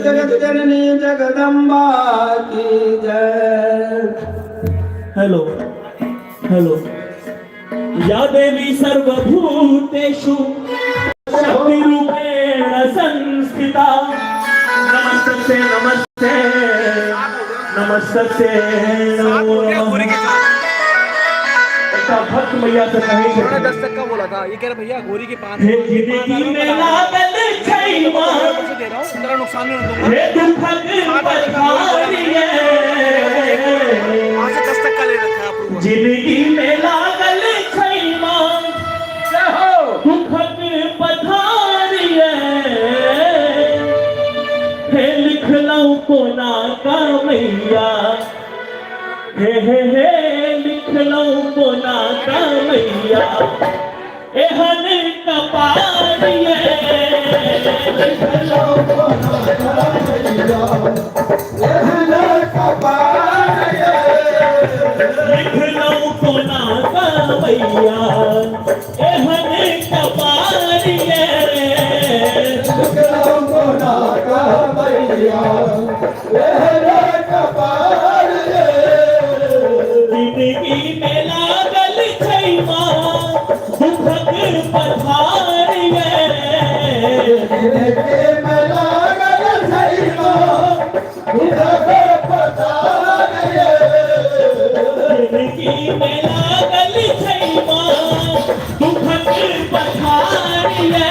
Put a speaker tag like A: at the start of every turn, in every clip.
A: जगत जननी जगदम्बा की जय।
B: Hello hello. या देवी सर्वभूतेषु शक्तिरूपेण संस्थिता। नमस्ते नमस्ते नमस्ते नमो नमः। भक्त मैया से कहेंगे
C: 10 तक का बोला था, ये कह रहे भैया गोरी के पान
B: हे जिंदगी में लागल छैमा
C: से दे रहा हूँ, तेरा नुकसान नहीं दूंगा।
B: हे दुखक पछाड़िए।
C: वहाँ से 10 तक का ले रखा है आपको।
B: जिंदगी में लागल छैमा दुखक पछाड़िए। हे लिख लो कोना का मैया। हे लिख लो कोना का मैया। एहन कपाड़िए।
A: लिख लो कोना का मैया। एहन कपाड़िए।
B: लिख लो कोना का मैया। एहन कपाड़िए।
A: लिख लो कोना का मैया। एहन कपाड़िए।
B: जिंदगी में लागल छैमा दुखक पछाड़िए।
A: जिंदगी में लागल छैमा दुखक पछाड़िए।
B: जिंदगी में लागल छैमा दुखक पछाड़िए।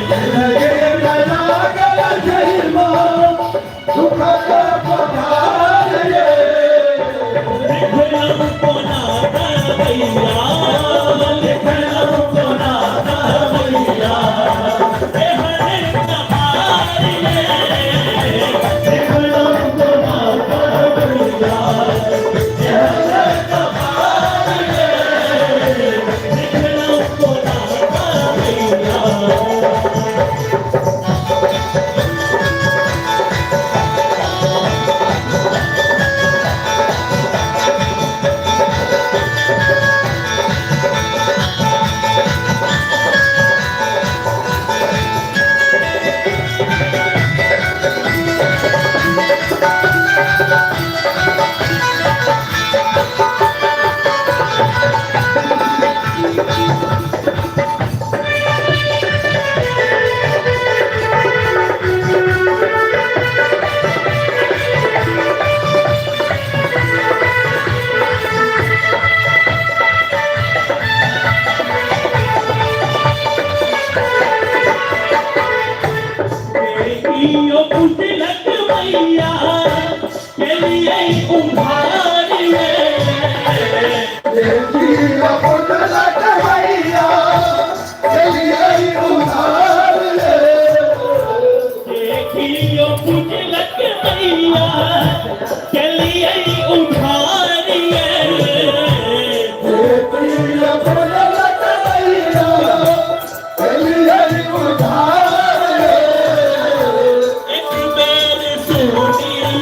A: जिंदगी में लागल छैमा दुखक पछाड़िए।
B: लिख लो कोना का मैया। लिख लो कोना का मैया। एहन कपाड़िए। लिख लो कोना का मैया। एहन कपाड़िए। लिख लो कोना का मैया। यो पुतलक मैया के लिए उभारिए।
A: देखियो पुतलक मैया के लिए उभारिए।
B: देखियो पुतलक मैया के लिए उभारिए।
A: देखियो पुतलक मैया के लिए उभारिए।
B: एक बेर सुनी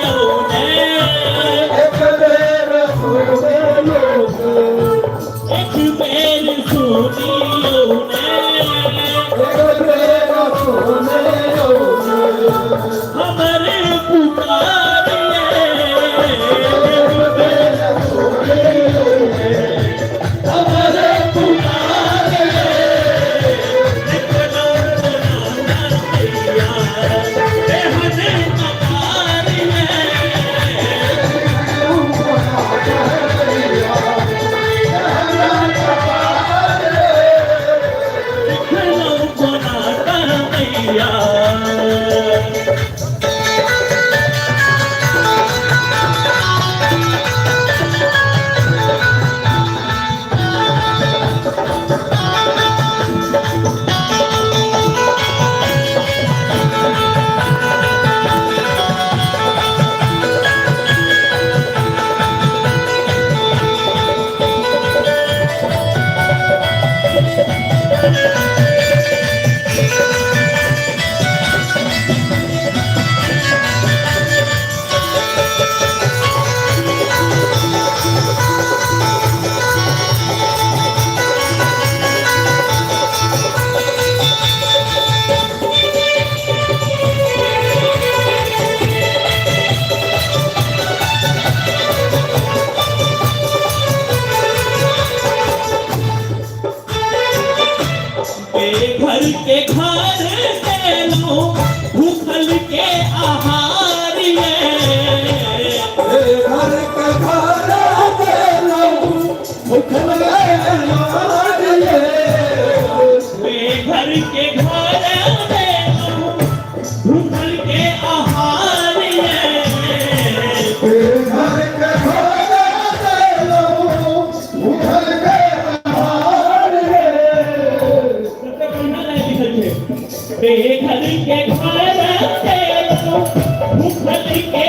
B: बेघर के घर दे लो भूखल के आहार ये
A: घर के खाना दे लो भूखल के आहार ये
B: बेघर के घर दे लो भूखल के आहार ये
A: घर के खाना दे लो भूखल के आहार ये
B: बेघर के घर दे लो भूखल के